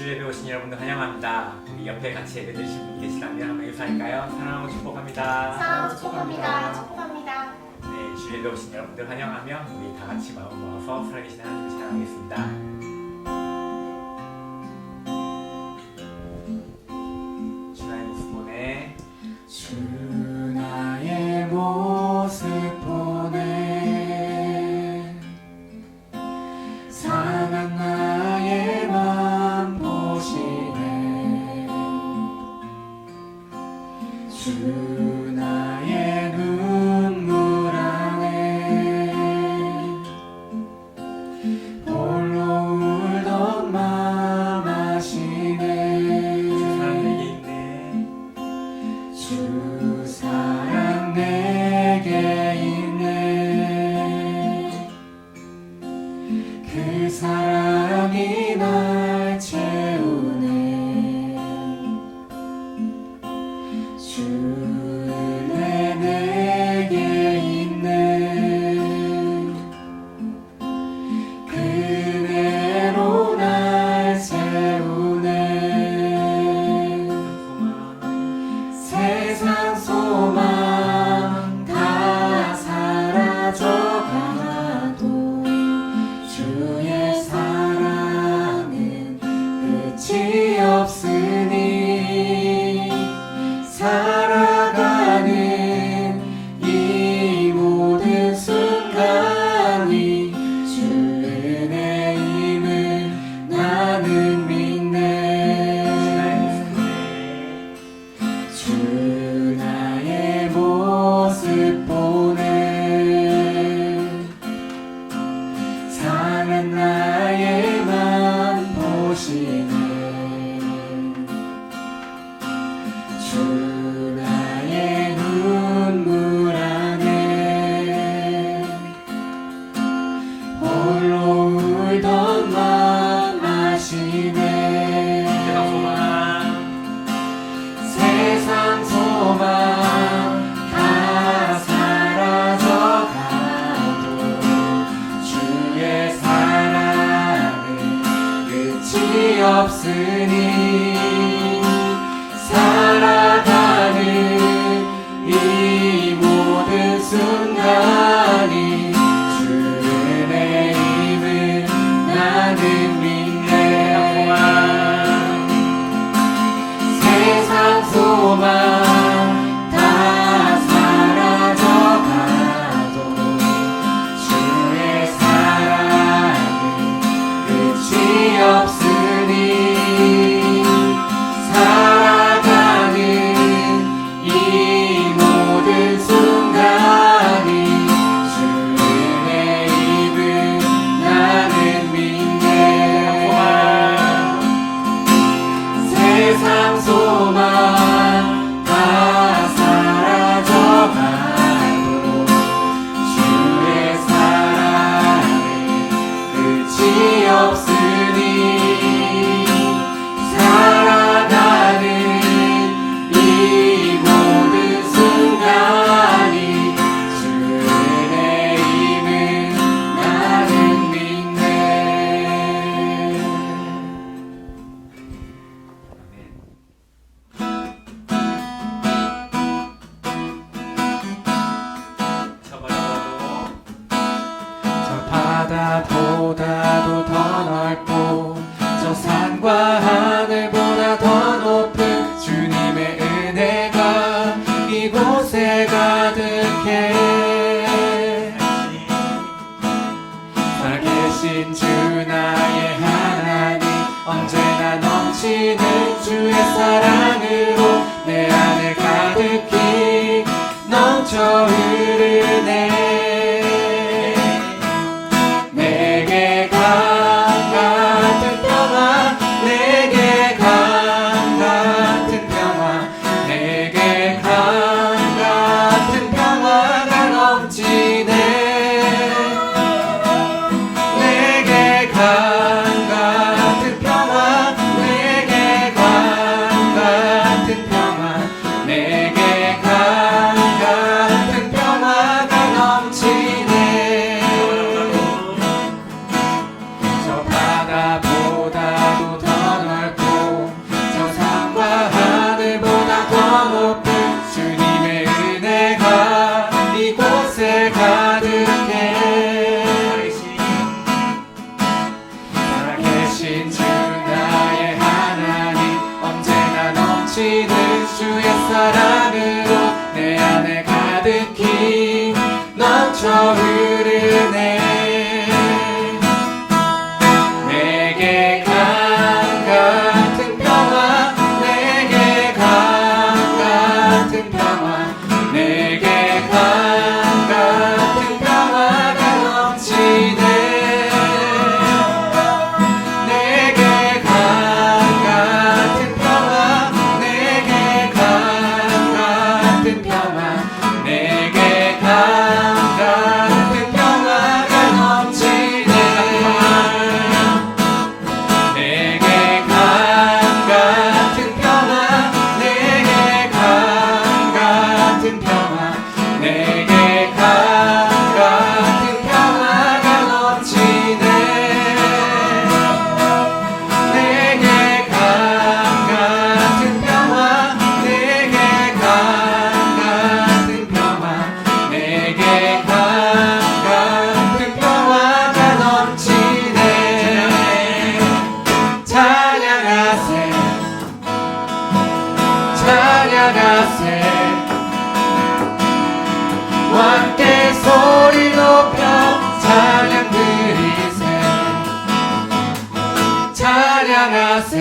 주일에 오신 여러분들 환영합니다. 우리 옆에 같이 예배 드리신 분이 계시다면 한번 인사할까요? 사랑하고 축복합니다. 사랑하고 축복합니다. 축복합니다. 네, 주일에 오신 여러분들 환영하며 우리 다 같이 마음 모아서 살아계신 하나님을 찬양하겠습니다. 주 나의 모습 보네 상한 나의 맘 보시네 주 나의 눈물 안에 홀로 울던 맘 아시네 주 사랑 내게 있네 그 사랑이 날 채우네 주 은혜 내게 있네 그대로 날 세우네 세상 소망 다 사라져가도 주의 사랑은 끝이 없으니 살아가는 이 모든 순간이 주 은혜임을 나는 믿네 주 나의 모습 보네 상한 나의 맘 보시네 주 나의 눈물 안에 홀로 울던 맘 아시네 세상 소망 다 사라져가도 주의 사랑은 끝이 없으니 살아가는 이 모든 순간이 주 은혜임을 나는 믿네 세상 소망 다 사라져가도 주의 사랑은 끝이 없으니 살아가는 이 모든 순간이 주 은혜임을 나는 믿네 세상 소망 다 사라져가도 주의 사랑은 끝이 없으니 살아가는 이 모든 순간이 주 은혜임을 나는 믿네 저 바다보다도 더 넓고 저 산과 하늘보다 더 높은 주님의 은혜가 이곳에 가득해 살아계신 주 나의 하나님 언제나 넘치는 주의 사랑으로 내 안에 가득히 넘쳐 흐르네 내게 강 같은 평화 내게 강 같은 평화 내게 강 같은 평화가 넘치네 내게 강 같은 평화 내게 강 같은 평화 내게 강 같은 평화가 흘러서 흐르네. 내게 강 같은 평화, 내게 강 같은 평화, 내게 강 같은 평화가 넘치네. 내게 강 같은 평화, 내게 강 같은 평화, 내게 강 같은 평화가 넘치네. 내게 강 같은 평화, 내게 강 같은 평화, 내게 강 같은 평화가 넘치네. 내게 강 같은 평화, 내게 강 같은 평화, 내게 강 같은 평화가 넘치네. 찬양하세, 찬양하세, 함께 소리 높여 찬양 드리세. 찬양하세,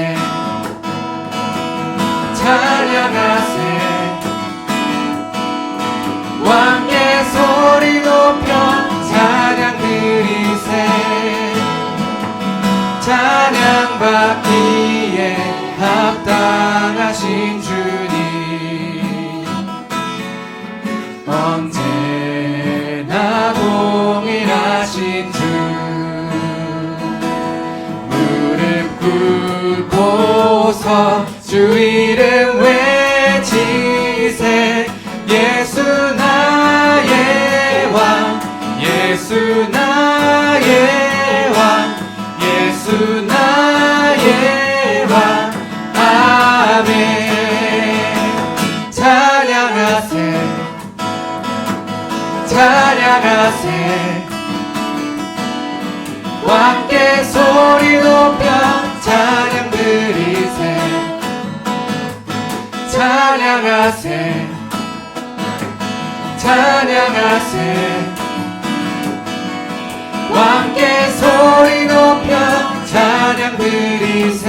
찬양하세, 함께 소리 높여 찬양 드리세. 찬양받기에 합당하신 주님, 언제나 동일하신 주, 무릎 꿇고서 주 이름 외치세. 예수 나의 왕, 예수 나의 왕, 예수 나의 왕. 아멘. 찬양하세, 찬양하세, 함께 소리 높여 찬양 드리세. 찬양하세, 찬양하세, 함께 소리 높여 찬양 드리세.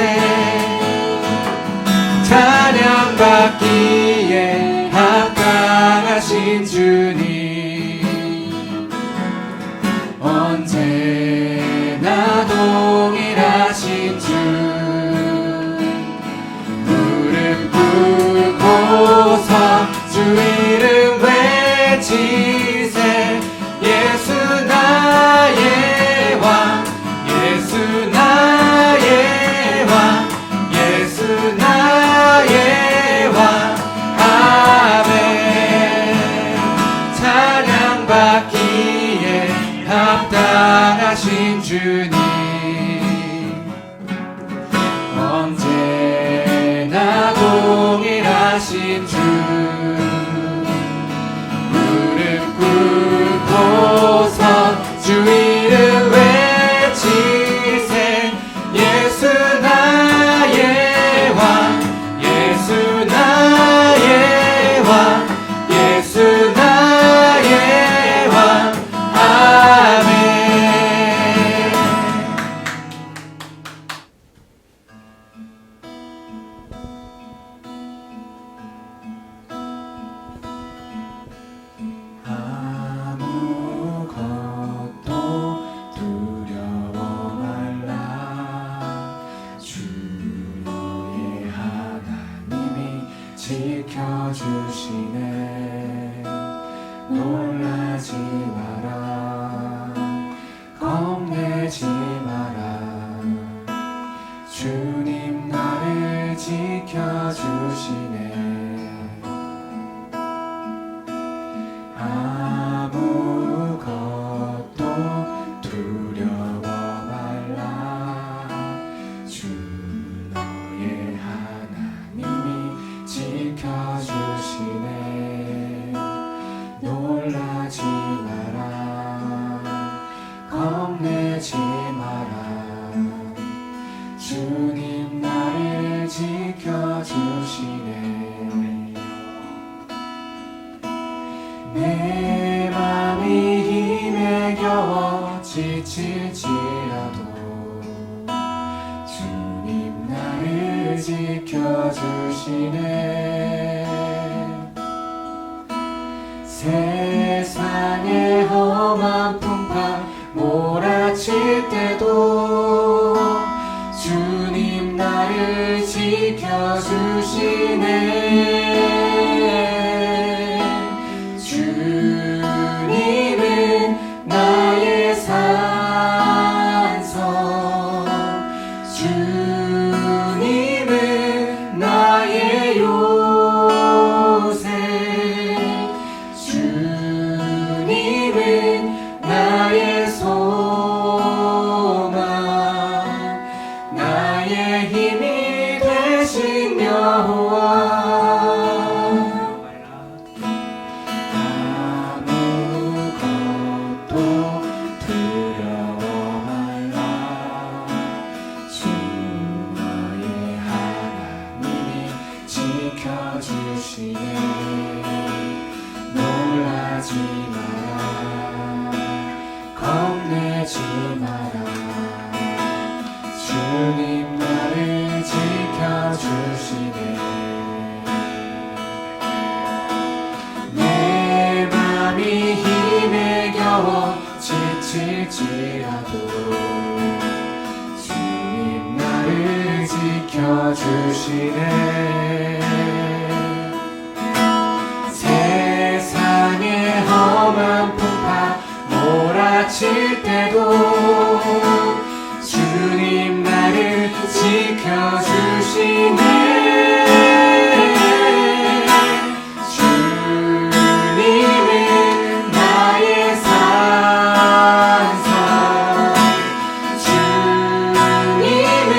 찬양받기에 합당하신 주님, 언제나 동일하신 주, 무릎 꿇고서 주 이름 외치세. 예수 나의 왕, 예수 나의 왕, 예수 나의 왕. 아멘. 찬양받기에 합당하신 주님, 언제나 동일하신 주, 무릎 꿇고서 주 이름 외치세. 예수 나의 왕, 예수 나의 왕, 예수 나의 왕. 아멘. 아무것도 두려워 말라. 주 너의 하나님이 지켜주시네. 놀라지 마라, 겁내지 마라. 주님 나를 지켜주시네. 아무것도 두려워 말라. 주 너의 하나님이 지켜주시네. 놀라지 마라, 겁내지 마라. 주님 나를 지켜주시네. 내 맘이 지켜주시네. 세상의 험한 풍파 몰아칠 때도 주님 나를 지켜주시네. 주님은 나의 산성, 주님은 나의 요새, 주님은 나의 소망, 나의 힘이 되신 여호와. 아무것도 두려워 말라. 주 너의 하나님이 지켜주시네. 놀라지 마라, 겁내지 마라. 주님 나를 지켜주시네. 내 맘이 힘에 겨워 지칠지라도 주님 나를 지켜주시네. 세상의 험한 풍파 몰아칠 때도 주님 나를 지켜주시네. 주님은 나의 산성, 주님은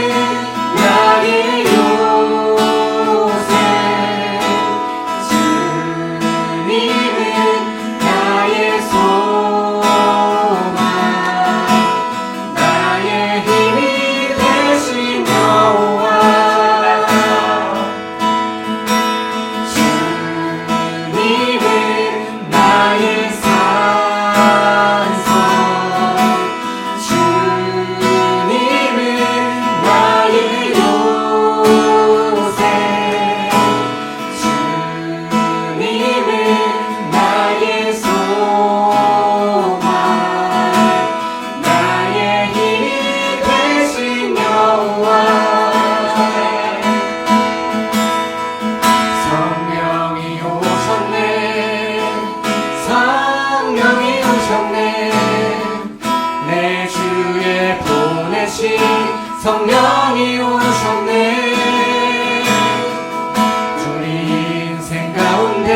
나의 요새, 주님은 나의 소망, 나의 힘이 되신 여호와. 주님은 나의 산성, 주님은 나의 요새, 주님은 나의 소망, 나의 힘이 되신 여호와. 성령이 오셨네, 성령이 오셨네. 내 주에 보내신 성령이 오셨네. 우리 인생 가운데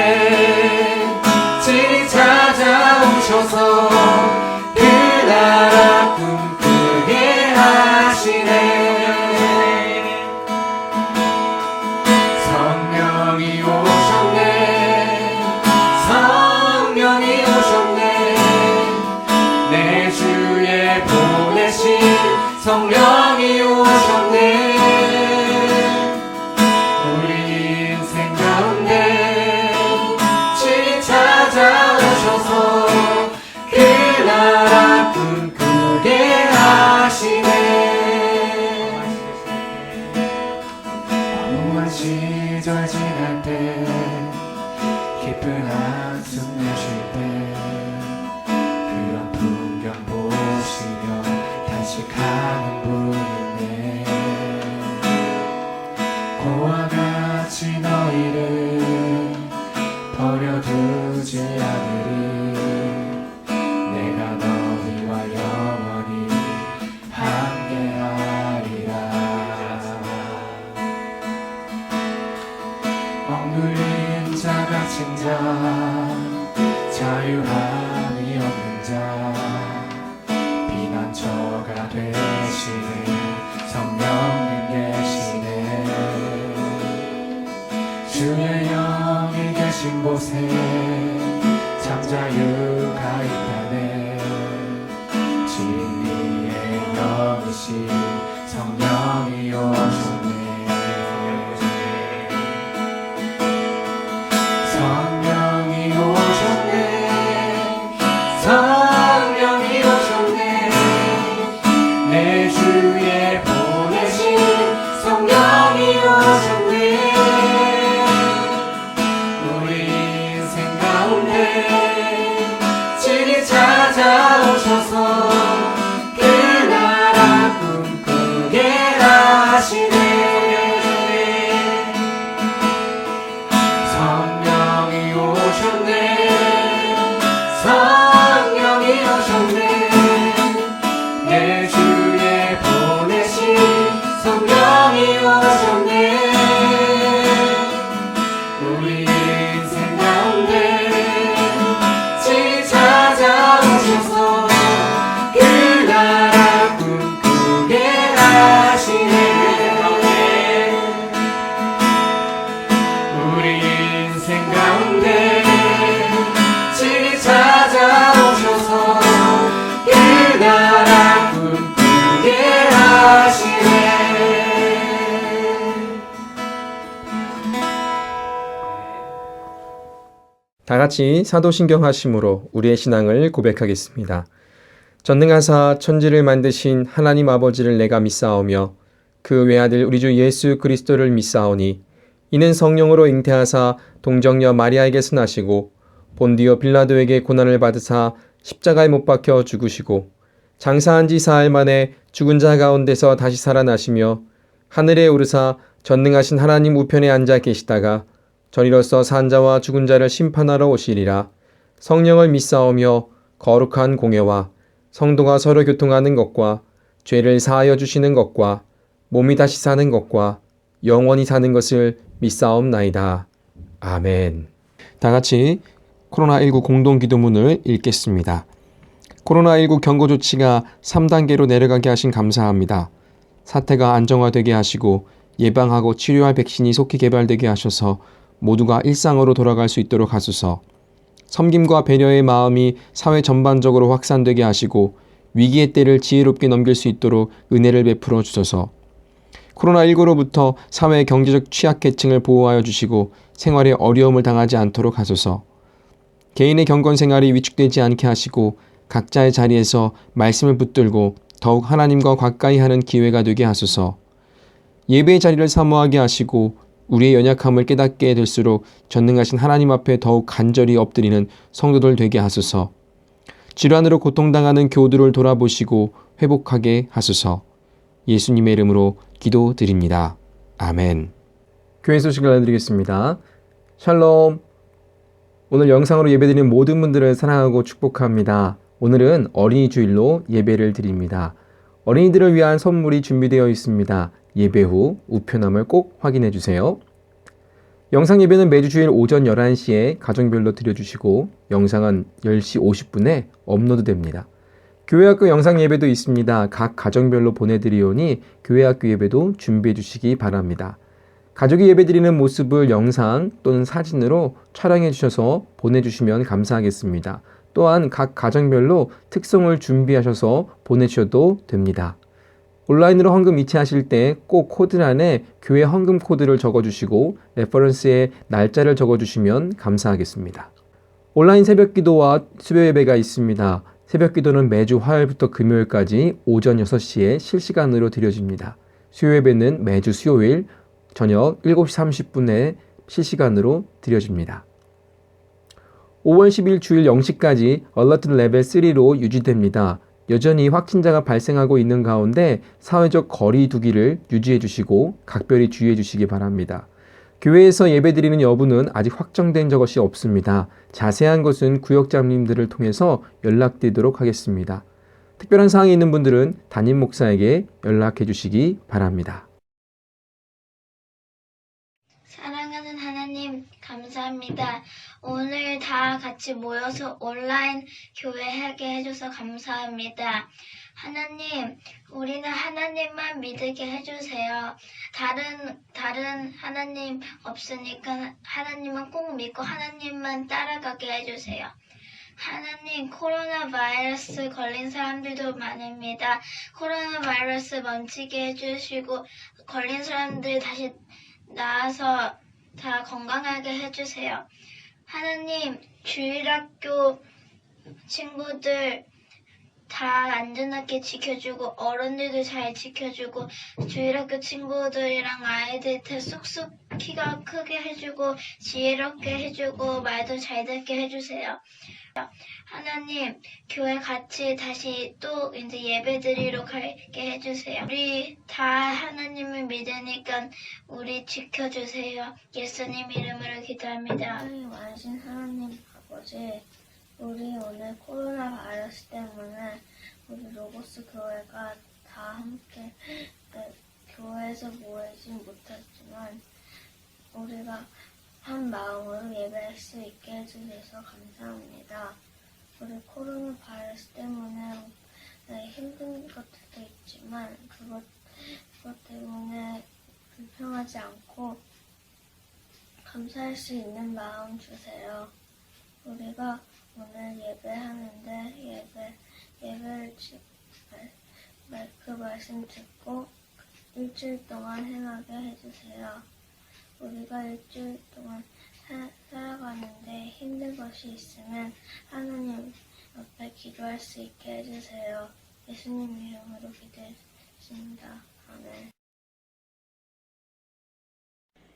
진리 찾아오셔서 그 나라 꿈꾸게 하시네. 성령이 오셨네, 성령이 오셨네. 내 주에 보내신 성령이 오셨네. 우리 인생 가운데 진리 찾아오셔서 그 나라 꿈꾸게 하시네. 무한 시절 지날 때, 깊은 한숨 내쉴 때, 그런 풍경 보시며 단식하는 분이네. 고와 같이 너희를 버려두지 않으리. 내가 너희와 영원히 함께하리라. 억눌린 자가 칭자, 자유함이 없는 자, 피난처가 되시는 성령님 계시네. 주의 영이 계신 곳에 참 자유가 있다네. 진리의 영이신 성령이 오셨네. 성령이 오셨네, 성령이 오셨네. 내 주에 보내신 성령이 오셨네. 다 같이 사도신경 하심으로 우리의 신앙을 고백하겠습니다. 전능하사 천지를 만드신 하나님 아버지를 내가 믿사오며 그 외아들 우리 주 예수 그리스도를 믿사오니 이는 성령으로 잉태하사 동정녀 마리아에게서 나시고 본디오 빌라도에게 고난을 받으사 십자가에 못 박혀 죽으시고 장사한 지 사흘 만에 죽은 자 가운데서 다시 살아나시며 하늘에 오르사 전능하신 하나님 우편에 앉아 계시다가 전이로서 산 자와 죽은 자를 심판하러 오시리라. 성령을 믿사오며 거룩한 공예와 성도가 서로 교통하는 것과 죄를 사하여 주시는 것과 몸이 다시 사는 것과 영원히 사는 것을 믿사옵나이다. 아멘. 다 같이 코로나19 공동기도문을 읽겠습니다. 코로나19 경고 조치가 3단계로 내려가게 하신 감사합니다. 사태가 안정화되게 하시고 예방하고 치료할 백신이 속히 개발되게 하셔서 모두가 일상으로 돌아갈 수 있도록 하소서. 섬김과 배려의 마음이 사회 전반적으로 확산되게 하시고 위기의 때를 지혜롭게 넘길 수 있도록 은혜를 베풀어 주소서. 코로나19로부터 사회 경제적 취약계층을 보호하여 주시고 생활에 어려움을 당하지 않도록 하소서. 개인의 경건 생활이 위축되지 않게 하시고 각자의 자리에서 말씀을 붙들고 더욱 하나님과 가까이 하는 기회가 되게 하소서. 예배의 자리를 사모하게 하시고 우리의 연약함을 깨닫게 될수록 전능하신 하나님 앞에 더욱 간절히 엎드리는 성도들 되게 하소서. 질환으로 고통당하는 교우들을 돌아보시고 회복하게 하소서. 예수님의 이름으로 기도드립니다. 아멘. 교회 소식을 알려드리겠습니다. 샬롬. 오늘 영상으로 예배드리는 모든 분들을 사랑하고 축복합니다. 오늘은 어린이 주일로 예배를 드립니다. 어린이들을 위한 선물이 준비되어 있습니다. 예배 후 우편함을 꼭 확인해 주세요. 영상 예배는 매주 주일 오전 11시에 가정별로 드려주시고 영상은 10시 50분에 업로드됩니다. 교회학교 영상 예배도 있습니다. 각 가정별로 보내드리오니 교회학교 예배도 준비해 주시기 바랍니다. 가족이 예배드리는 모습을 영상 또는 사진으로 촬영해 주셔서 보내주시면 감사하겠습니다. 또한 각 가정별로 특송을 준비하셔서 보내주셔도 됩니다. 온라인으로 헌금 이체하실 때 꼭 코드란에 교회 헌금 코드를 적어주시고 레퍼런스에 날짜를 적어주시면 감사하겠습니다. 온라인 새벽기도와 수요 예배가 있습니다. 새벽기도는 매주 화요일부터 금요일까지 오전 6시에 실시간으로 드려집니다. 수요 예배는 매주 수요일 저녁 7시 30분에 실시간으로 드려집니다. 5월 10일 주일 0시까지 얼러트 레벨 3로 유지됩니다. 여전히 확진자가 발생하고 있는 가운데 사회적 거리 두기를 유지해 주시고 각별히 주의해 주시기 바랍니다. 교회에서 예배드리는 여부는 아직 확정된 것이 없습니다. 자세한 것은 구역장님들을 통해서 연락드리도록 하겠습니다. 특별한 사항이 있는 분들은 담임 목사에게 연락해 주시기 바랍니다. 사랑하는 하나님, 감사합니다. 오늘 다 같이 모여서 온라인 교회하게 해줘서 감사합니다. 하나님, 우리는 하나님만 믿게 해주세요. 다른 하나님 없으니까 하나님만 꼭 믿고 하나님만 따라가게 해주세요. 하나님, 코로나 바이러스 걸린 사람들도 많습니다. 코로나 바이러스 멈추게 해주시고 걸린 사람들 다시 나아서 다 건강하게 해주세요. 하나님, 주일학교 친구들 다 안전하게 지켜주고 어른들도 잘 지켜주고 주일학교 친구들이랑 아이들 다 쑥쑥 키가 크게 해주고 지혜롭게 해주고 말도 잘 듣게 해주세요. 하나님, 교회 같이 다시 또 이제 예배 드리러 가게 해주세요. 우리 다 하나님을 믿으니까 우리 지켜주세요. 예수님 이름으로 기도합니다. 사랑이 많으신 하나님 아버지, 우리 오늘 코로나 바이러스 때문에 우리 로고스 교회가 다 함께 교회에서 모이진 못했지만 우리가 한 마음으로 예배할 수 있게 해주셔서 감사합니다. 우리 코로나 바이러스 때문에 힘든 것들도 있지만 그것 때문에 불평하지 않고 감사할 수 있는 마음 주세요. 우리가 오늘 예배하는데 예배를 그 말씀 듣고 일주일 동안 행하게 해주세요. 우리가 일주일 동안 살아가는데 힘든 것이 있으면 하나님 옆에 기도할 수 있게 해주세요. 예수님 이름으로 기도했습니다. 아멘.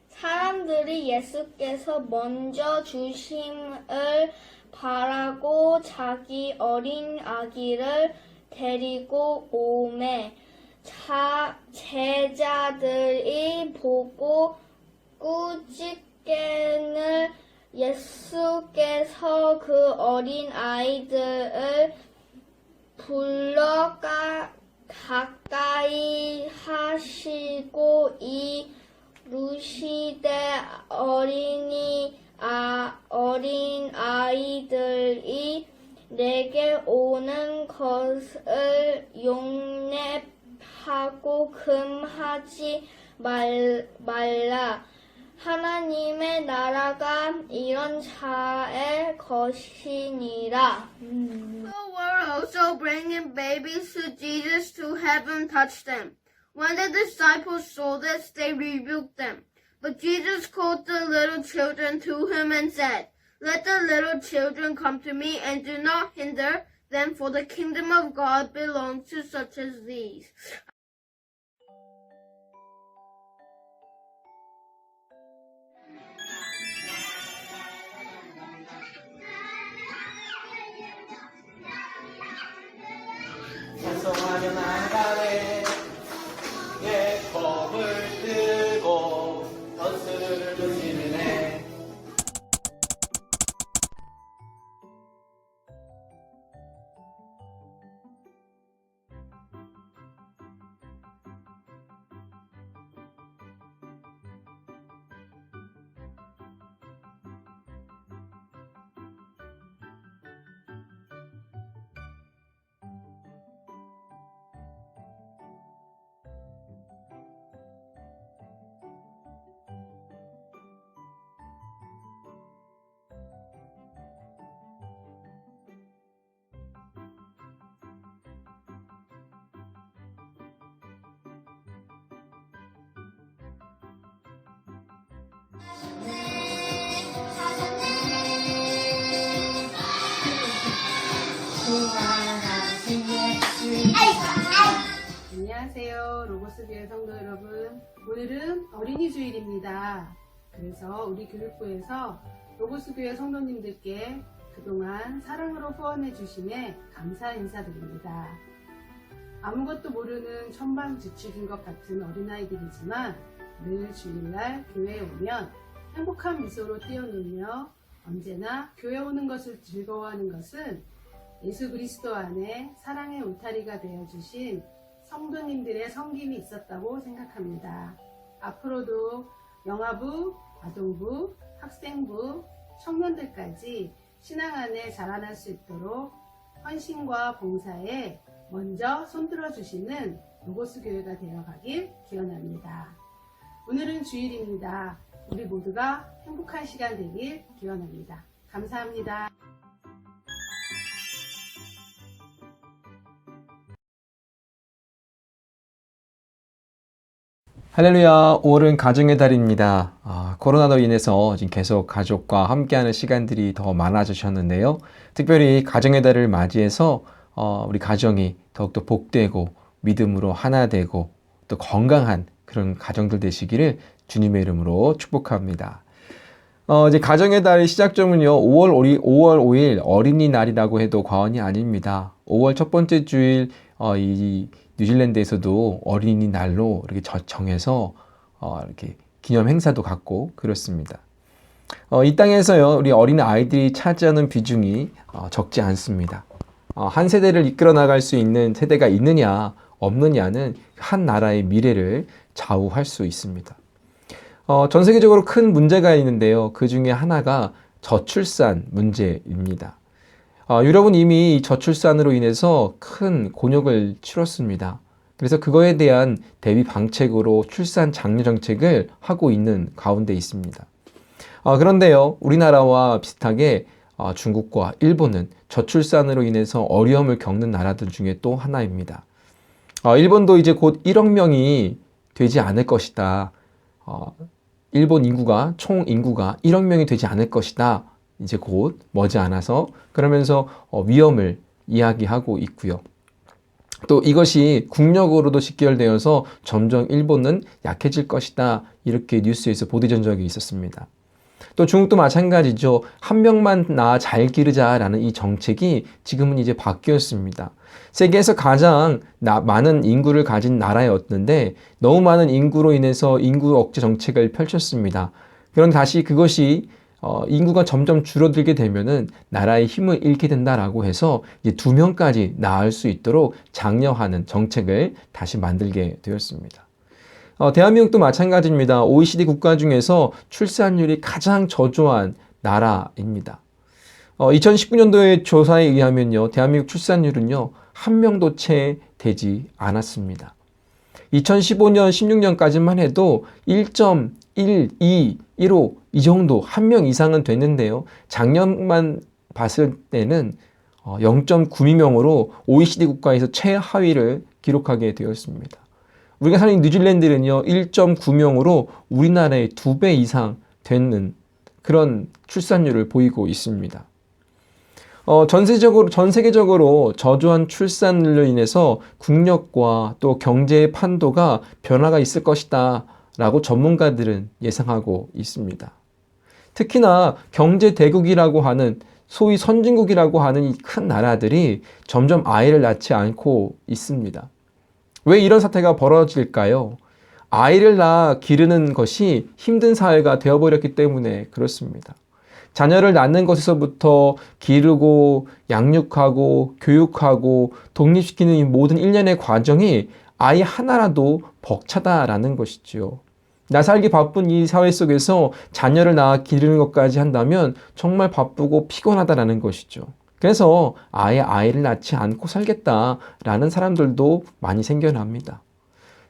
사람들이 예수께서 먼저 주심을 바라고 자기 어린 아기를 데리고 오매 제자들이 보고 꾸짖기를 예수께서 그 어린 아이들을 불러 가까이 하시고 이르시되 어린 아이들이 내게 오는 것을 용납하고 금하지 말라. 하나님의 나라가 이런 자의 것이니라. The were also bringing babies to Jesus to have him touch them. When the disciples saw this, they rebuked them. But Jesus called the little children to him and said, Let the little children come to me, and do not hinder them, for the kingdom of God belongs to such as these. 찬송하며 나가네 예 검을 들고 덫을 두시네 안녕하세요. 로고스교회 성도 여러분. 오늘은 어린이 주일입니다. 그래서 우리 교육부에서 로고스교회 성도님들께 그동안 사랑으로 후원해 주심에 감사 인사드립니다. 아무것도 모르는 천방지축인 것 같은 어린아이들이지만 늘 주일날 교회에 오면 행복한 미소로 뛰어놀며 언제나 교회 오는 것을 즐거워하는 것은 예수 그리스도 안에 사랑의 울타리가 되어주신 성도님들의 섬김이 있었다고 생각합니다. 앞으로도 영아부, 아동부, 학생부, 청년들까지 신앙 안에 자라날 수 있도록 헌신과 봉사에 먼저 손들어 주시는 로고스 교회가 되어가길 기원합니다. 오늘은 주일입니다. 우리 모두가 행복한 시간 되길 기원합니다. 감사합니다. 할렐루야, 5월은 가정의 달입니다. 코로나로 인해서 지금 계속 가족과 함께하는 시간들이 더 많아지셨는데요. 특별히 가정의 달을 맞이해서 우리 가정이 더욱더 복되고 믿음으로 하나 되고 또 건강한 그런 가정들 되시기를 주님의 이름으로 축복합니다. 이제 가정의 달 시작점은요, 5월 5일 어린이날이라고 해도 과언이 아닙니다. 5월 첫 번째 주일 이 뉴질랜드에서도 어린이날로 이렇게 정해서 이렇게 기념 행사도 갖고 그렇습니다. 이 땅에서요, 우리 어린 아이들이 차지하는 비중이 적지 않습니다. 한 세대를 이끌어 나갈 수 있는 세대가 있느냐 없느냐는 한 나라의 미래를 좌우할 수 있습니다. 전 세계적으로 큰 문제가 있는데요. 그 중에 하나가 저출산 문제입니다. 유럽은 이미 저출산으로 인해서 큰 곤욕을 치렀습니다. 그래서 그거에 대한 대비 방책으로 출산 장려 정책을 하고 있는 가운데 있습니다. 그런데요, 우리나라와 비슷하게 중국과 일본은 저출산으로 인해서 어려움을 겪는 나라들 중에 또 하나입니다. 일본도 이제 곧 1억 명이 되지 않을 것이다. 일본 인구가 총 인구가 1억 명이 되지 않을 것이다. 이제 곧 머지않아서 그러면서 위험을 이야기하고 있고요. 또 이것이 국력으로도 직결되어서 점점 일본은 약해질 것이다. 이렇게 뉴스에서 보도된 적이 있었습니다. 또 중국도 마찬가지죠. 한 명만 낳아 잘 기르자라는 이 정책이 지금은 이제 바뀌었습니다. 세계에서 가장 많은 인구를 가진 나라였는데 너무 많은 인구로 인해서 인구 억제 정책을 펼쳤습니다. 그런데 다시 그것이 인구가 점점 줄어들게 되면은 나라의 힘을 잃게 된다라고 해서 이제 2명까지 낳을 수 있도록 장려하는 정책을 다시 만들게 되었습니다. 대한민국도 마찬가지입니다. OECD 국가 중에서 출산율이 가장 저조한 나라입니다. 2019년도의 조사에 의하면요, 대한민국 출산율은요, 1명도 채 되지 않았습니다. 2015년, 16년까지만 해도 1.12, 1호 이 정도 1명 이상은 됐는데요. 작년만 봤을 때는 0.92명으로 OECD 국가에서 최하위를 기록하게 되었습니다. 우리가 사는 뉴질랜드는요, 1.9명으로 우리나라의 2배 이상 되는 그런 출산율을 보이고 있습니다. 전 세계적으로 저조한 출산율로 인해서 국력과 또 경제의 판도가 변화가 있을 것이다 라고 전문가들은 예상하고 있습니다. 특히나 경제 대국이라고 하는 소위 선진국이라고 하는 이 큰 나라들이 점점 아이를 낳지 않고 있습니다. 왜 이런 사태가 벌어질까요? 아이를 낳아 기르는 것이 힘든 사회가 되어버렸기 때문에 그렇습니다. 자녀를 낳는 것에서부터 기르고 양육하고 교육하고 독립시키는 이 모든 일련의 과정이 아이 하나라도 벅차다라는 것이죠. 나 살기 바쁜 이 사회 속에서 자녀를 낳아 기르는 것까지 한다면 정말 바쁘고 피곤하다라는 것이죠. 그래서 아예 아이를 낳지 않고 살겠다라는 사람들도 많이 생겨납니다.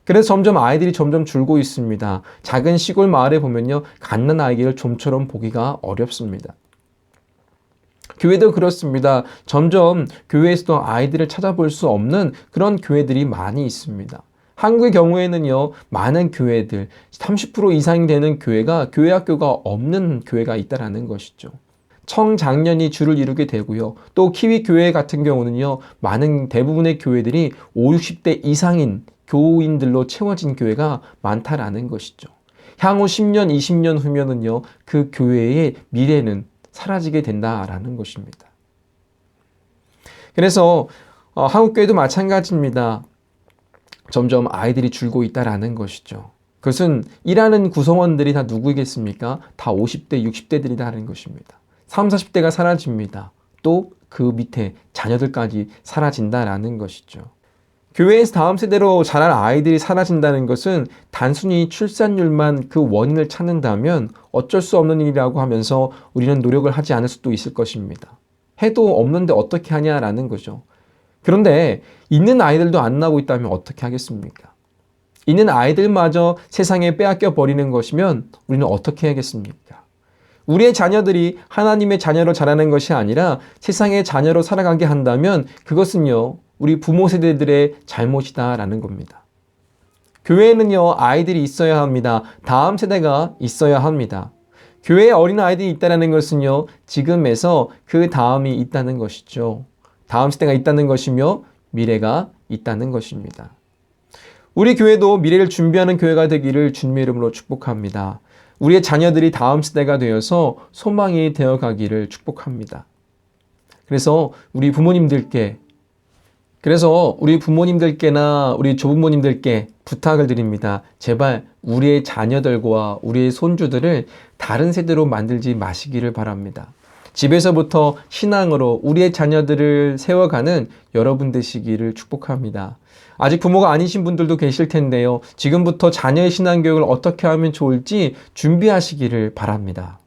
그래서 점점 아이들이 점점 줄고 있습니다. 작은 시골 마을에 보면요, 갓난 아이를 좀처럼 보기가 어렵습니다. 교회도 그렇습니다. 점점 교회에서도 아이들을 찾아볼 수 없는 그런 교회들이 많이 있습니다. 한국의 경우에는요, 많은 교회들, 30% 이상이 되는 교회가 교회 학교가 없는 교회가 있다는 것이죠. 청장년이 줄을 이루게 되고요. 또 키위 교회 같은 경우는요, 대부분의 교회들이 50, 60대 이상인 교인들로 채워진 교회가 많다라는 것이죠. 향후 10년, 20년 후면은요, 그 교회의 미래는 사라지게 된다라는 것입니다. 그래서 한국 교회도 마찬가지입니다. 점점 아이들이 줄고 있다라는 것이죠. 그것은 일하는 구성원들이 다 누구겠습니까? 다 50대, 60대들이라는 것입니다. 30, 40대가 사라집니다. 또 그 밑에 자녀들까지 사라진다라는 것이죠. 교회에서 다음 세대로 자랄 아이들이 사라진다는 것은 단순히 출산율만 그 원인을 찾는다면 어쩔 수 없는 일이라고 하면서 우리는 노력을 하지 않을 수도 있을 것입니다. 해도 없는데 어떻게 하냐라는 거죠. 그런데 있는 아이들도 안 나오고 있다면 어떻게 하겠습니까? 있는 아이들마저 세상에 빼앗겨 버리는 것이면 우리는 어떻게 하겠습니까? 우리의 자녀들이 하나님의 자녀로 자라는 것이 아니라 세상의 자녀로 살아가게 한다면 그것은요, 우리 부모 세대들의 잘못이다라는 겁니다. 교회에는요, 아이들이 있어야 합니다. 다음 세대가 있어야 합니다. 교회에 어린 아이들이 있다는 것은요, 지금에서 그 다음이 있다는 것이죠. 다음 세대가 있다는 것이며 미래가 있다는 것입니다. 우리 교회도 미래를 준비하는 교회가 되기를 주님의 이름으로 축복합니다. 우리의 자녀들이 다음 세대가 되어서 소망이 되어가기를 축복합니다. 그래서 우리 부모님들께나 우리 조부모님들께 부탁을 드립니다. 제발 우리의 자녀들과 우리의 손주들을 다른 세대로 만들지 마시기를 바랍니다. 집에서부터 신앙으로 우리의 자녀들을 세워가는 여러분 되시기를 축복합니다. 아직 부모가 아니신 분들도 계실 텐데요. 지금부터 자녀의 신앙교육을 어떻게 하면 좋을지 준비하시기를 바랍니다.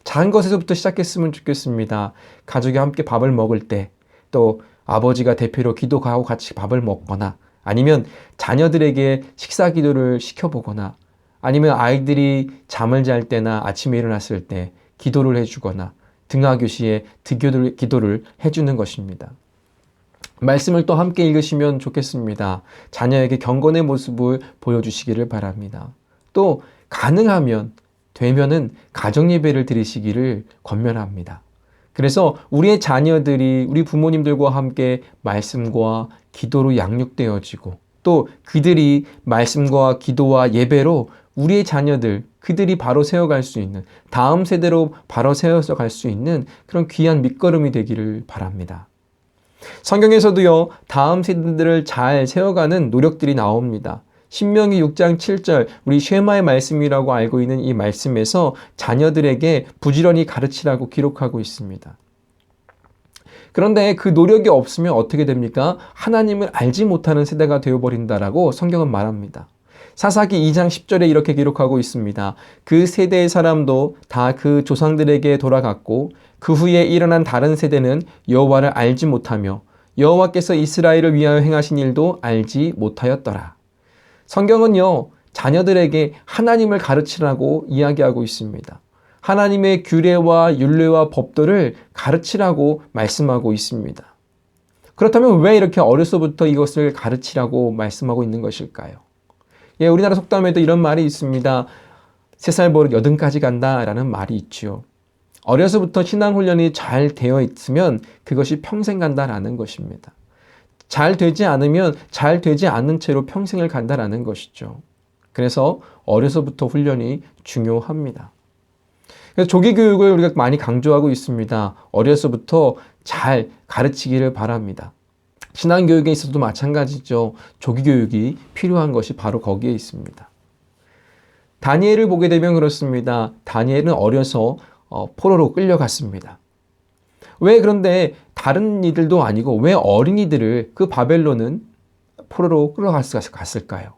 작은 것에서부터 시작했으면 좋겠습니다. 가족이 함께 밥을 먹을 때, 또 아버지가 대표로 기도하고 같이 밥을 먹거나, 아니면 자녀들에게 식사 기도를 시켜보거나, 아니면 아이들이 잠을 잘 때나 아침에 일어났을 때 기도를 해주거나, 등하교시에 기도를 해주는 것입니다. 말씀을 또 함께 읽으시면 좋겠습니다. 자녀에게 경건의 모습을 보여주시기를 바랍니다. 또 가능하면 되면은 가정 예배를 드리시기를 권면합니다. 그래서 우리의 자녀들이 우리 부모님들과 함께 말씀과 기도로 양육되어지고 또 그들이 말씀과 기도와 예배로 우리의 자녀들, 그들이 바로 세워갈 수 있는, 다음 세대로 바로 세워서 갈 수 있는 그런 귀한 밑거름이 되기를 바랍니다. 성경에서도요, 다음 세대들을 잘 세워가는 노력들이 나옵니다. 신명기 6장 7절, 우리 쉐마의 말씀이라고 알고 있는 이 말씀에서 자녀들에게 부지런히 가르치라고 기록하고 있습니다. 그런데 그 노력이 없으면 어떻게 됩니까? 하나님을 알지 못하는 세대가 되어버린다라고 성경은 말합니다. 사사기 2장 10절에 이렇게 기록하고 있습니다. 그 세대의 사람도 다 그 조상들에게 돌아갔고 그 후에 일어난 다른 세대는 여호와를 알지 못하며 여호와께서 이스라엘을 위하여 행하신 일도 알지 못하였더라. 성경은요, 자녀들에게 하나님을 가르치라고 이야기하고 있습니다. 하나님의 규례와 율례와 법도를 가르치라고 말씀하고 있습니다. 그렇다면 왜 이렇게 어려서부터 이것을 가르치라고 말씀하고 있는 것일까요? 예, 우리나라 속담에도 이런 말이 있습니다. 3살 버릇 80까지 간다라는 말이 있죠. 어려서부터 신앙훈련이 잘 되어 있으면 그것이 평생 간다라는 것입니다. 잘 되지 않으면 잘 되지 않는 채로 평생을 간다라는 것이죠. 그래서 어려서부터 훈련이 중요합니다. 그래서 조기 교육을 우리가 많이 강조하고 있습니다. 어려서부터 잘 가르치기를 바랍니다. 신앙교육에 있어서도 마찬가지죠. 조기 교육이 필요한 것이 바로 거기에 있습니다. 다니엘을 보게 되면 그렇습니다. 다니엘은 어려서 포로로 끌려갔습니다. 왜 그런데 다른 이들도 아니고 왜 어린이들을 그 바벨론은 포로로 끌어갔을까요?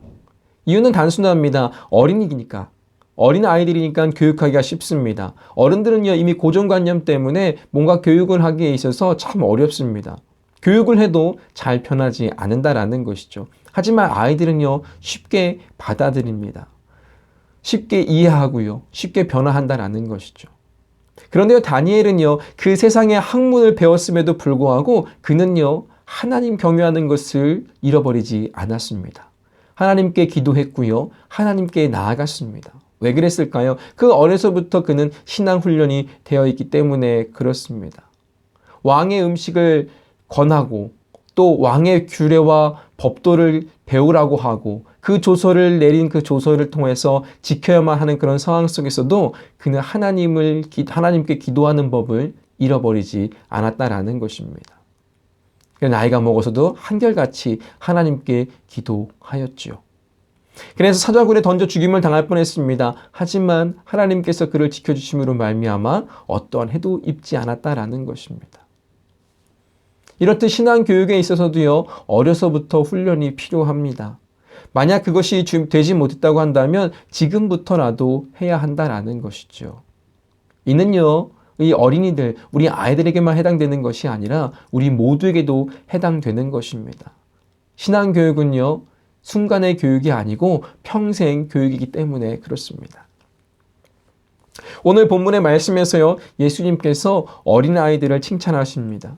이유는 단순합니다. 어린이니까. 어린 아이들이니까 교육하기가 쉽습니다. 어른들은요, 이미 고정관념 때문에 뭔가 교육을 하기에 있어서 참 어렵습니다. 교육을 해도 잘 변하지 않는다라는 것이죠. 하지만 아이들은요, 쉽게 받아들입니다. 쉽게 이해하고요, 쉽게 변화한다라는 것이죠. 그런데요, 다니엘은요, 그 세상의 학문을 배웠음에도 불구하고 그는요, 하나님 경외하는 것을 잃어버리지 않았습니다. 하나님께 기도했고요, 하나님께 나아갔습니다. 왜 그랬을까요? 그 어려서부터 그는 신앙훈련이 되어 있기 때문에 그렇습니다. 왕의 음식을 권하고 또 왕의 규례와 법도를 배우라고 하고 그 조서를 내린 그 조서를 통해서 지켜야만 하는 그런 상황 속에서도 그는 하나님께 기도하는 법을 잃어버리지 않았다라는 것입니다. 나이가 먹어서도 한결같이 하나님께 기도하였지요. 그래서 사자굴에 던져 죽임을 당할 뻔했습니다. 하지만 하나님께서 그를 지켜주심으로 말미암아 어떠한 해도 입지 않았다라는 것입니다. 이렇듯 신앙교육에 있어서도요, 어려서부터 훈련이 필요합니다. 만약 그것이 되지 못했다고 한다면 지금부터라도 해야 한다라는 것이죠. 이는요, 이 어린이들, 우리 아이들에게만 해당되는 것이 아니라 우리 모두에게도 해당되는 것입니다. 신앙교육은요, 순간의 교육이 아니고 평생 교육이기 때문에 그렇습니다. 오늘 본문의 말씀에서요, 예수님께서 어린아이들을 칭찬하십니다.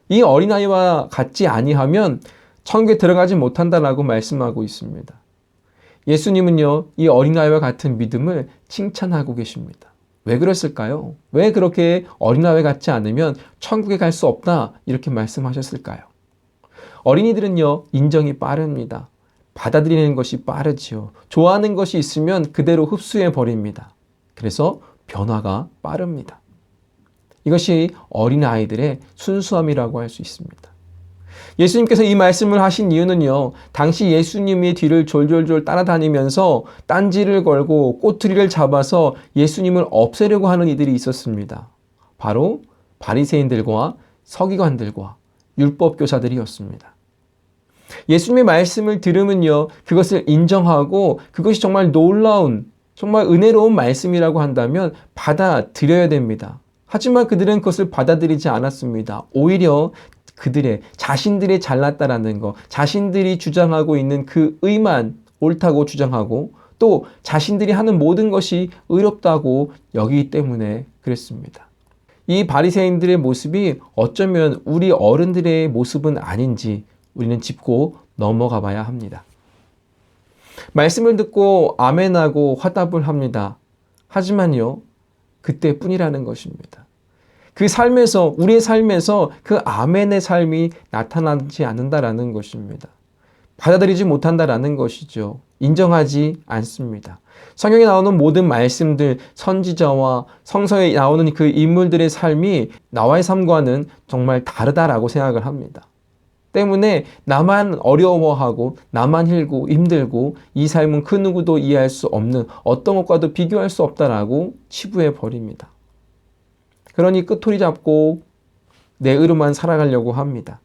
이 어린아이와 같지 아니하면 천국에 들어가지 못한다라고 말씀하고 있습니다. 예수님은요, 이 어린아이와 같은 믿음을 칭찬하고 계십니다. 왜 그랬을까요? 왜 그렇게 어린아이 같지 않으면 천국에 갈 수 없다 이렇게 말씀하셨을까요? 어린이들은요, 인정이 빠릅니다. 받아들이는 것이 빠르지요. 좋아하는 것이 있으면 그대로 흡수해 버립니다. 그래서 변화가 빠릅니다. 이것이 어린아이들의 순수함이라고 할 수 있습니다. 예수님께서 이 말씀을 하신 이유는요, 당시 예수님의 뒤를 졸졸졸 따라다니면서 딴지를 걸고 꼬투리를 잡아서 예수님을 없애려고 하는 이들이 있었습니다. 바로 바리새인들과 서기관들과 율법교사들이었습니다. 예수님의 말씀을 들으면요, 그것을 인정하고 그것이 정말 놀라운, 정말 은혜로운 말씀이라고 한다면 받아들여야 됩니다. 하지만 그들은 그것을 받아들이지 않았습니다. 오히려 그들의 자신들이 잘났다라는 것, 자신들이 주장하고 있는 그 의만 옳다고 주장하고 또 자신들이 하는 모든 것이 의롭다고 여기기 때문에 그랬습니다. 이 바리새인들의 모습이 어쩌면 우리 어른들의 모습은 아닌지 우리는 짚고 넘어가 봐야 합니다. 말씀을 듣고 아멘하고 화답을 합니다. 하지만요, 그때뿐이라는 것입니다. 그 삶에서, 우리의 삶에서 그 아멘의 삶이 나타나지 않는다라는 것입니다. 받아들이지 못한다라는 것이죠. 인정하지 않습니다. 성경에 나오는 모든 말씀들, 선지자와 성서에 나오는 그 인물들의 삶이 나와의 삶과는 정말 다르다라고 생각을 합니다. 때문에 나만 어려워하고 나만 힘들고 이 삶은 그 누구도 이해할 수 없는 어떤 것과도 비교할 수 없다라고 치부해 버립니다. 그러니 끄토리 잡고 내 의로만 살아가려고 합니다.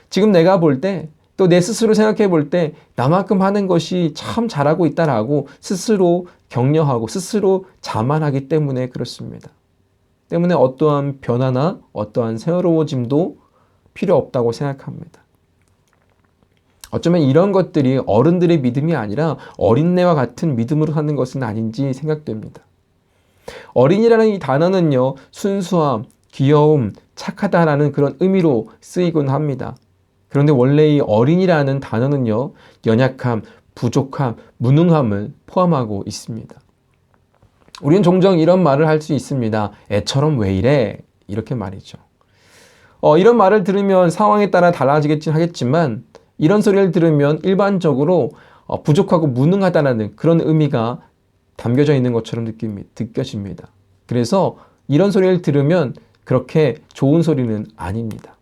지금 내가 볼 때, 또 내 스스로 생각해 볼 때 나만큼 하는 것이 참 잘하고 있다라고 스스로 격려하고 스스로 자만하기 때문에 그렇습니다. 때문에 어떠한 변화나 어떠한 새로워짐도 필요 없다고 생각합니다. 어쩌면 이런 것들이 어른들의 믿음이 아니라 어린애와 같은 믿음으로 사는 것은 아닌지 생각됩니다. 어린이라는 이 단어는요, 순수함, 귀여움, 착하다라는 그런 의미로 쓰이곤 합니다. 그런데 원래 이 어린이라는 단어는요, 연약함, 부족함, 무능함을 포함하고 있습니다. 우리는 종종 이런 말을 할 수 있습니다. 애처럼 왜 이래? 이렇게 말이죠. 이런 말을 들으면 상황에 따라 달라지겠긴 하겠지만 이런 소리를 들으면 일반적으로 부족하고 무능하다는 그런 의미가 담겨져 있는 것처럼 느껴집니다. 그래서 이런 소리를 들으면 그렇게 좋은 소리는 아닙니다.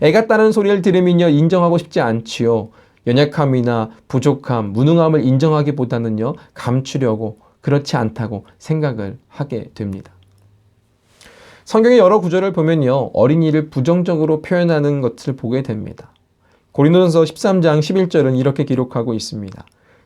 애 같다는 소리를 들으면요, 인정하고 싶지 않지요. 연약함이나 부족함, 무능함을 인정하기보다는요, 감추려고, 그렇지 않다고 생각을 하게 됩니다. 성경의 여러 구절을 보면요, 어린이를 부정적으로 표현하는 것을 보게 됩니다. 고린도전서 13장 11절은 이렇게 기록하고 있습니다.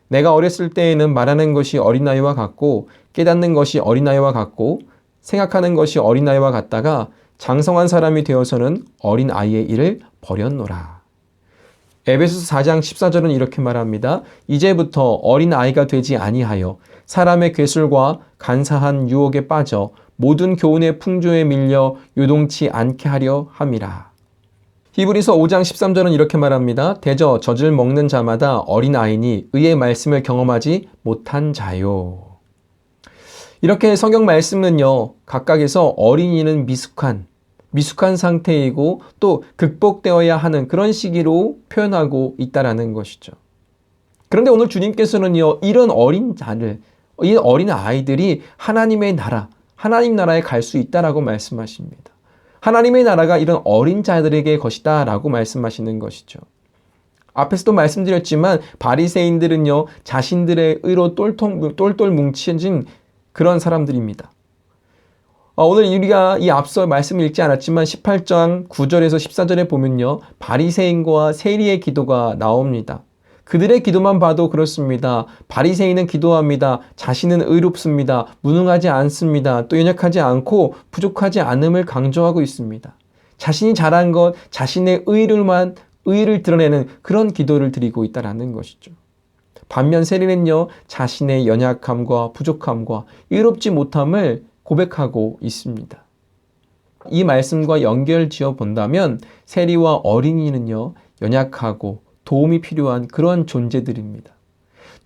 내가 어렸을 때에는 말하는 것이 어린아이와 같고 깨닫는 것이 어린아이와 같고 생각하는 것이 어린아이와 같다가 장성한 사람이 되어서는 어린아이의 일을 버렸노라. 에베소서 4장 14절은 이렇게 말합니다. 이제부터 어린아이가 되지 아니하여 사람의 괴술과 간사한 유혹에 빠져 모든 교훈의 풍조에 밀려 요동치 않게 하려 함이라. 히브리서 5장 13절은 이렇게 말합니다. 대저 젖을 먹는 자마다 어린아이니 의의 말씀을 경험하지 못한 자요. 이렇게 성경 말씀은요, 각각에서 어린이는 미숙한 상태이고 또 극복되어야 하는 그런 시기로 표현하고 있다라는 것이죠. 그런데 오늘 주님께서는요, 이런 어린 자들, 이 어린 아이들이 하나님의 나라, 하나님 나라에 갈 수 있다라고 말씀하십니다. 하나님의 나라가 이런 어린 자들에게 것이다 라고 말씀하시는 것이죠. 앞에서도 말씀드렸지만 바리새인들은요, 자신들의 의로 똘똘 뭉쳐진 그런 사람들입니다. 오늘 우리가 이 앞서 말씀을 읽지 않았지만 18장 9절에서 14절에 보면요, 바리새인과 세리의 기도가 나옵니다. 그들의 기도만 봐도 그렇습니다. 바리새인은 기도합니다. 자신은 의롭습니다. 무능하지 않습니다. 또 연약하지 않고 부족하지 않음을 강조하고 있습니다. 자신이 잘한 것, 자신의 의를 드러내는 그런 기도를 드리고 있다는 것이죠. 반면 세리는요, 자신의 연약함과 부족함과 의롭지 못함을 고백하고 있습니다. 이 말씀과 연결 지어 본다면 세리와 어린이는요, 연약하고 도움이 필요한 그런 존재들입니다.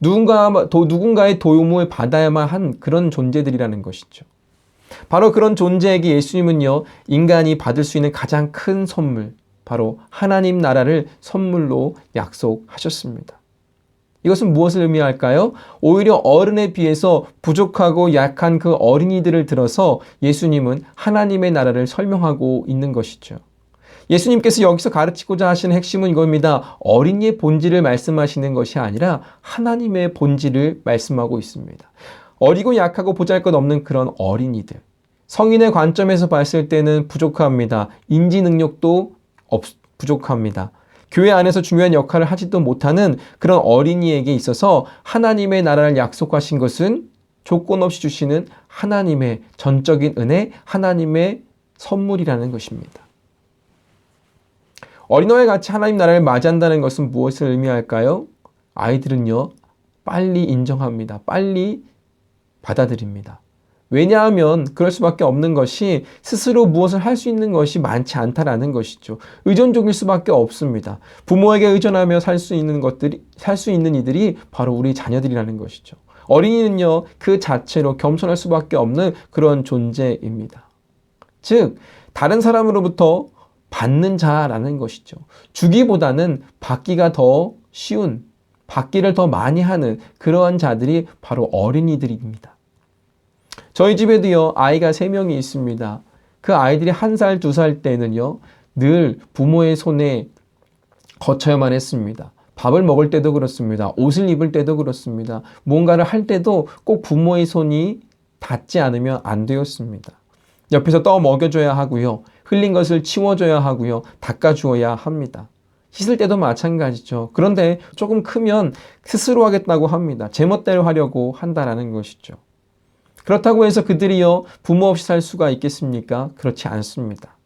누군가의 도움을 받아야만 한 그런 존재들이라는 것이죠. 바로 그런 존재에게 예수님은요, 인간이 받을 수 있는 가장 큰 선물, 바로 하나님 나라를 선물로 약속하셨습니다. 이것은 무엇을 의미할까요? 오히려 어른에 비해서 부족하고 약한 그 어린이들을 들어서 예수님은 하나님의 나라를 설명하고 있는 것이죠. 예수님께서 여기서 가르치고자 하시는 핵심은 이겁니다. 어린이의 본질을 말씀하시는 것이 아니라 하나님의 본질을 말씀하고 있습니다. 어리고 약하고 보잘것없는 그런 어린이들. 성인의 관점에서 봤을 때는 부족합니다. 인지 능력도 부족합니다. 교회 안에서 중요한 역할을 하지도 못하는 그런 어린이에게 있어서 하나님의 나라를 약속하신 것은 조건 없이 주시는 하나님의 전적인 은혜, 하나님의 선물이라는 것입니다. 어린아이와 같이 하나님 나라를 맞이한다는 것은 무엇을 의미할까요? 아이들은요, 빨리 인정합니다. 빨리 받아들입니다. 왜냐하면 그럴 수밖에 없는 것이 스스로 무엇을 할 수 있는 것이 많지 않다라는 것이죠. 의존적일 수밖에 없습니다. 부모에게 의존하며 살 수 있는 이들이 바로 우리 자녀들이라는 것이죠. 어린이는요, 그 자체로 겸손할 수밖에 없는 그런 존재입니다. 즉, 다른 사람으로부터 받는 자라는 것이죠. 주기보다는 받기가 더 쉬운, 받기를 더 많이 하는 그러한 자들이 바로 어린이들입니다. 저희 집에도요, 아이가 3명이 있습니다. 그 아이들이 1살, 2살 때는요, 늘 부모의 손에 거쳐야만 했습니다. 밥을 먹을 때도 그렇습니다. 옷을 입을 때도 그렇습니다. 뭔가를 할 때도 꼭 부모의 손이 닿지 않으면 안 되었습니다. 옆에서 떠 먹여줘야 하고요. 흘린 것을 치워줘야 하고요. 닦아주어야 합니다. 씻을 때도 마찬가지죠. 그런데 조금 크면 스스로 하겠다고 합니다. 제멋대로 하려고 한다라는 것이죠. 그렇다고 해서 그들이요, 부모 없이 살 수가 있겠습니까? 그렇지 않습니다.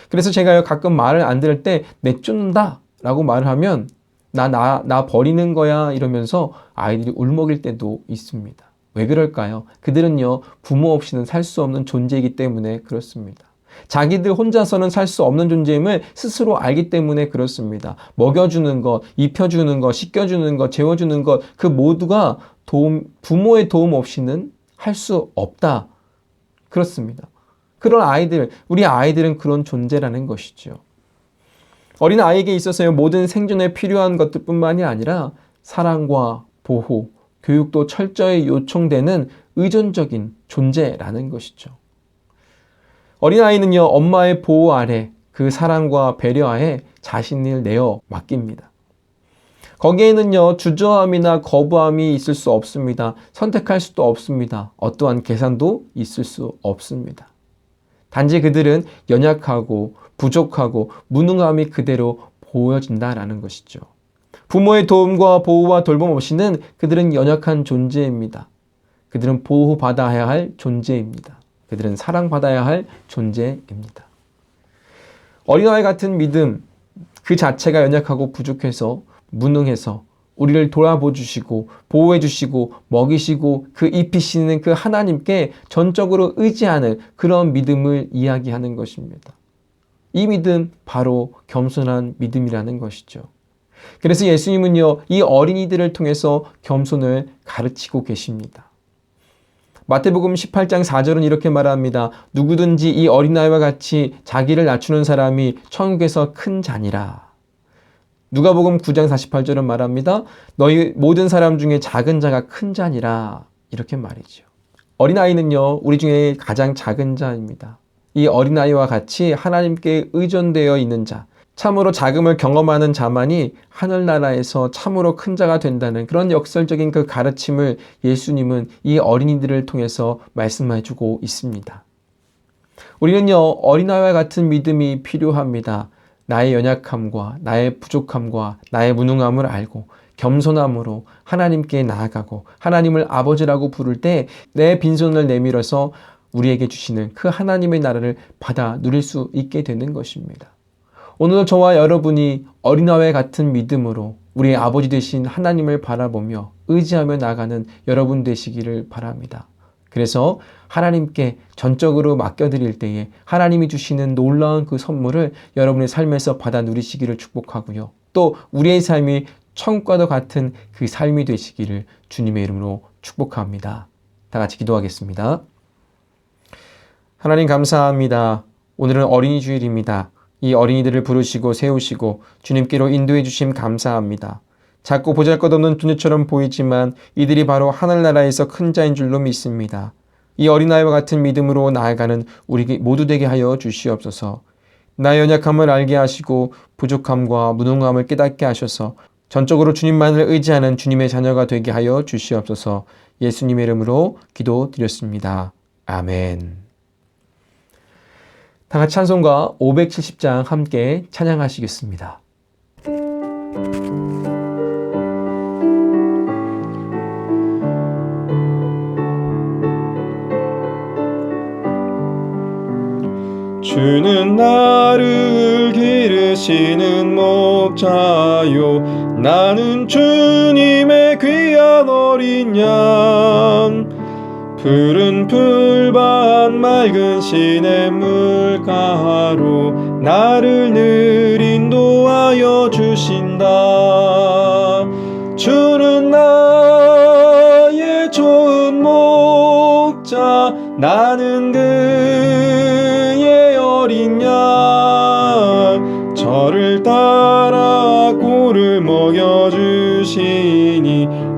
그래서 제가요, 가끔 말을 안 들을 때 내쫓는다 라고 말을 하면 나 버리는 거야 이러면서 아이들이 울먹일 때도 있습니다. 왜 그럴까요? 그들은요, 부모 없이는 살 수 없는 존재이기 때문에 그렇습니다. 자기들 혼자서는 살 수 없는 존재임을 스스로 알기 때문에 그렇습니다. 먹여주는 것, 입혀주는 것, 씻겨주는 것, 재워주는 것, 그 모두가 부모의 도움 없이는 할 수 없다. 그렇습니다. 그런 아이들, 우리 아이들은 그런 존재라는 것이죠. 어린 아이에게 있어서요, 모든 생존에 필요한 것들뿐만이 아니라 사랑과 보호, 교육도 철저히 요청되는 의존적인 존재라는 것이죠. 어린아이는요, 엄마의 보호 아래 그 사랑과 배려하에 자신을 내어 맡깁니다. 거기에는요, 주저함이나 거부함이 있을 수 없습니다. 선택할 수도 없습니다. 어떠한 계산도 있을 수 없습니다. 단지 그들은 연약하고 부족하고 무능함이 그대로 보여진다라는 것이죠. 부모의 도움과 보호와 돌봄 없이는 그들은 연약한 존재입니다. 그들은 보호받아야 할 존재입니다. 그들은 사랑받아야 할 존재입니다. 어린아이 같은 믿음, 그 자체가 연약하고 부족해서 무능해서 우리를 돌아보 주시고 보호해 주시고 먹이시고 그 입히시는 그 하나님께 전적으로 의지하는 그런 믿음을 이야기하는 것입니다. 이 믿음 바로 겸손한 믿음이라는 것이죠. 그래서 예수님은요, 이 어린이들을 통해서 겸손을 가르치고 계십니다. 마태복음 18장 4절은 이렇게 말합니다. 누구든지 이 어린아이와 같이 자기를 낮추는 사람이 천국에서 큰 자니라. 누가복음 9장 48절은 말합니다. 너희 모든 사람 중에 작은 자가 큰 자니라. 이렇게 말이죠. 어린아이는요, 우리 중에 가장 작은 자입니다. 이 어린아이와 같이 하나님께 의존되어 있는 자, 참으로 자금을 경험하는 자만이 하늘나라에서 참으로 큰 자가 된다는 그런 역설적인 그 가르침을 예수님은 이 어린이들을 통해서 말씀해 주고 있습니다. 우리는요, 어린아이와 같은 믿음이 필요합니다. 나의 연약함과 나의 부족함과 나의 무능함을 알고 겸손함으로 하나님께 나아가고 하나님을 아버지라고 부를 때 내 빈손을 내밀어서 우리에게 주시는 그 하나님의 나라를 받아 누릴 수 있게 되는 것입니다. 오늘 저와 여러분이 어린아이 같은 믿음으로 우리의 아버지 되신 하나님을 바라보며 의지하며 나가는 여러분 되시기를 바랍니다. 그래서 하나님께 전적으로 맡겨드릴 때에 하나님이 주시는 놀라운 그 선물을 여러분의 삶에서 받아 누리시기를 축복하고요. 또 우리의 삶이 천국과도 같은 그 삶이 되시기를 주님의 이름으로 축복합니다. 다 같이 기도하겠습니다. 하나님 감사합니다. 오늘은 어린이 주일입니다. 이 어린이들을 부르시고 세우시고 주님께로 인도해 주심 감사합니다. 작고 보잘것없는 존재처럼 보이지만 이들이 바로 하늘나라에서 큰 자인 줄로 믿습니다. 이 어린아이와 같은 믿음으로 나아가는 우리 모두 되게 하여 주시옵소서. 나의 연약함을 알게 하시고 부족함과 무능함을 깨닫게 하셔서 전적으로 주님만을 의지하는 주님의 자녀가 되게 하여 주시옵소서. 예수님의 이름으로 기도드렸습니다. 아멘. 다 같이 찬송가 570장 함께 찬양하시겠습니다. 주는 나를 기르시는 목자요 나는 주님의 귀한 어린 양 푸른 풀밭 맑은 시냇 물가로 나를 늘 인도하여 주신다. 주는 나의 조 나는 그의 어린 양 저를 따라 꼴을 먹여주시니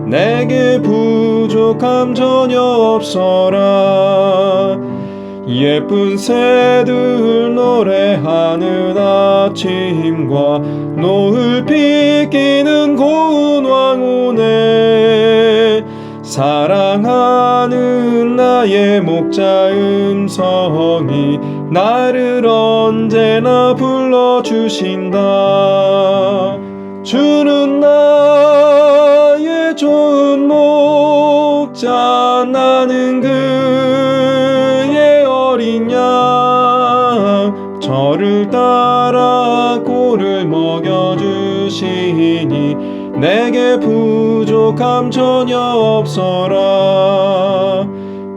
내게 부족함 전혀 없어라. 예쁜 새들 노래하는 아침과 노을 비기는 고운 황혼에 사랑하는 나의 목자 음성이 나를 언제나 불러주신다. 주는 나의 좋은 목자 나는 그의 어린 양 저를 따라 꼴을 먹여주시니 내게 부족함 전혀 없어라.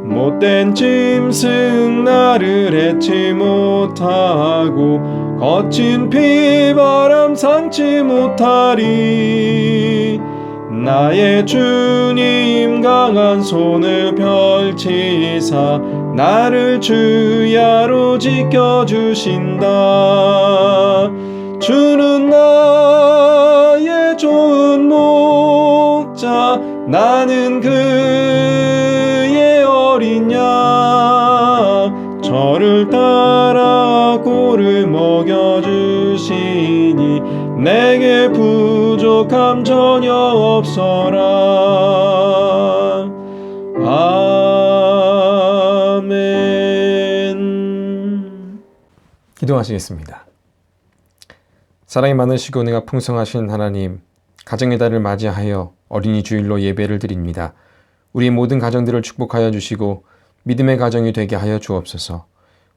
못된 짐승 나를 해치 못하고 거친 비바람 상치 못하리. 나의 주님 강한 손을 펼치사 나를 주야로 지켜주신다. 주는 나의 좋은 목자 나는 그의 어린 양 저를 따라 꼴을 먹여주시니 내게 부족함 전혀 없어라. 아멘. 기도하시겠습니다. 사랑이 많으시고 은혜가 풍성하신 하나님, 가정의 달을 맞이하여 어린이 주일로 예배를 드립니다. 우리의 모든 가정들을 축복하여 주시고 믿음의 가정이 되게 하여 주옵소서.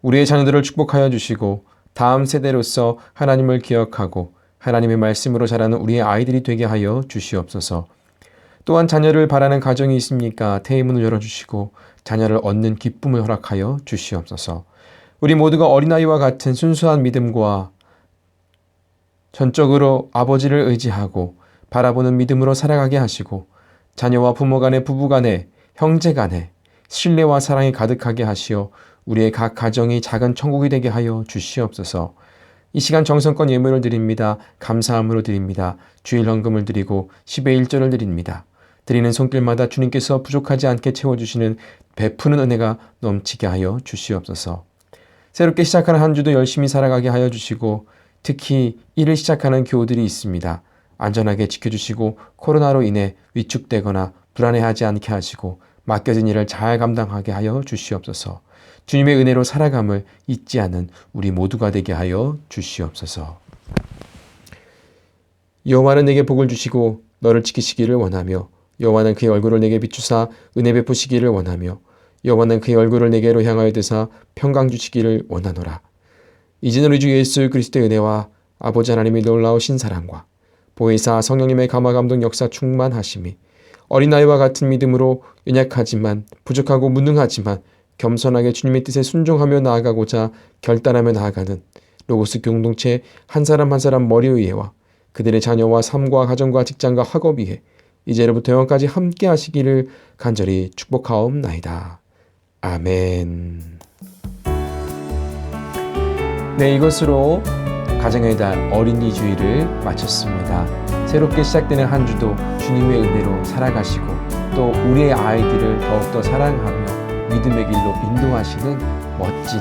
우리의 자녀들을 축복하여 주시고 다음 세대로서 하나님을 기억하고 하나님의 말씀으로 자라는 우리의 아이들이 되게 하여 주시옵소서. 또한 자녀를 바라는 가정이 있습니까? 태의문을 열어주시고 자녀를 얻는 기쁨을 허락하여 주시옵소서. 우리 모두가 어린아이와 같은 순수한 믿음과 전적으로 아버지를 의지하고 바라보는 믿음으로 살아가게 하시고 자녀와 부모 간에 부부 간에 형제 간에 신뢰와 사랑이 가득하게 하시어 우리의 각 가정이 작은 천국이 되게 하여 주시옵소서. 이 시간 정성껏 예물을 드립니다. 감사함으로 드립니다. 주일 헌금을 드리고 10의 1조를 드립니다. 드리는 손길마다 주님께서 부족하지 않게 채워주시는 베푸는 은혜가 넘치게 하여 주시옵소서. 새롭게 시작하는 한 주도 열심히 살아가게 하여 주시고 특히 일을 시작하는 교우들이 있습니다. 안전하게 지켜주시고 코로나로 인해 위축되거나 불안해하지 않게 하시고 맡겨진 일을 잘 감당하게 하여 주시옵소서. 주님의 은혜로 살아감을 잊지 않는 우리 모두가 되게 하여 주시옵소서. 여호와는 내게 복을 주시고 너를 지키시기를 원하며 여호와는 그의 얼굴을 내게 비추사 은혜 베푸시기를 원하며 여호와는 그의 얼굴을 내게로 향하여 드사 평강 주시기를 원하노라. 이제는 우리 주 예수 그리스도의 은혜와 아버지 하나님의 놀라우신 사랑과 보혜사 성령님의 감화감동 역사 충만하심이 어린아이와 같은 믿음으로 연약하지만 부족하고 무능하지만 겸손하게 주님의 뜻에 순종하며 나아가고자 결단하며 나아가는 로고스 공동체 한 사람 한 사람 머리 위에와 그들의 자녀와 삶과 가정과 직장과 학업 위에 이제로부터 영원까지 함께 하시기를 간절히 축복하옵나이다. 아멘. 네, 이것으로 가정의 달 어린이 주일을 마쳤습니다. 새롭게 시작되는 한 주도 주님의 은혜로 살아가시고 또 우리의 아이들을 더욱더 사랑하며 믿음의 길로 인도하시는 멋진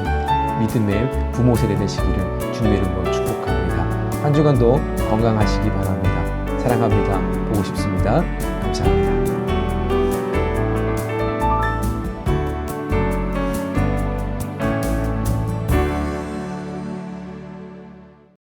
믿음의 부모 세대 되시기를 주님의 이름으로 축복합니다. 한 주간도 건강하시기 바랍니다. 사랑합니다. 보고 싶습니다. 감사합니다.